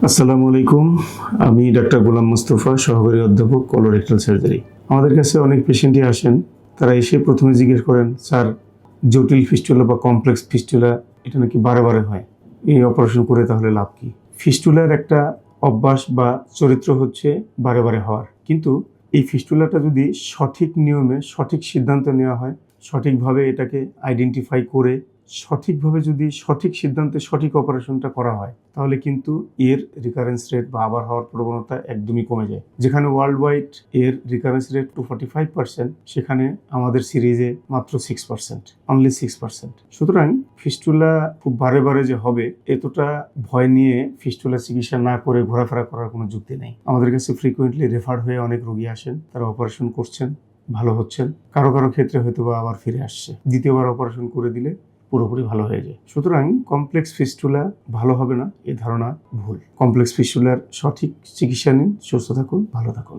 আসসালামু আলাইকুম। আমি ডাক্তার গোলাম মুস্তফা, সহকারী অধ্যাপক কলোরেক্টাল সার্জারি। আমাদের কাছে অনেক পেশেন্টই আসেন, তারা এসে প্রথমে জিজ্ঞেস করেন, স্যার জটিল ফিস্টুলা বা কমপ্লেক্স ফিস্টুলা এটা নাকি বারে বারে হয়, এই অপারেশন করে তাহলে লাভ কি? ফিস্টুলার একটা অভ্যাস বা চরিত্র হচ্ছে বারে বারে হওয়ার, কিন্তু এই ফিস্টুলাটা যদি সঠিক নিয়মে সঠিক সিদ্ধান্ত নেওয়া হয়, সঠিকভাবে এটাকে আইডেন্টিফাই করে সঠিকভাবে যদি সঠিক সিদ্ধান্তে সঠিক অপারেশনটা করা হয়, তাহলে কিন্তু এর রিকারেন্স রেট বা আবার হওয়ার প্রবণতা একদমই কমে যায়। যেখানে ওয়ার্ল্ড ওয়াইড এর রিকারেন্স রেট 45%, সেখানে আমাদের সিরিজে মাত্র 6%, অনলি 6%। সুতরাং ফিস্টুলা খুব বারে বারে যে হবে এতটা ভয় নিয়ে ফিস্টুলা চিকিৎসা না করে ঘোরাফেরা করার কোনো যুক্তি নেই। আমাদের কাছে ফ্রিকুয়েন্টলি রেফার হয়ে অনেক রোগী আসেন, তারা অপারেশন করছেন, ভালো হচ্ছেন, কারো কারো ক্ষেত্রে হয়তো বা আবার ফিরে আসছে, দ্বিতীয়বার অপারেশন করে দিলে পুরোপুরি ভালো হয়ে যায়। সুতরাং কমপ্লেক্স ফিস্টুলা ভালো হবে না, এই ধারণা ভুল। কমপ্লেক্স ফিস্টুলার সঠিক চিকিৎসা নিন, সুস্থ থাকুন, ভালো থাকুন।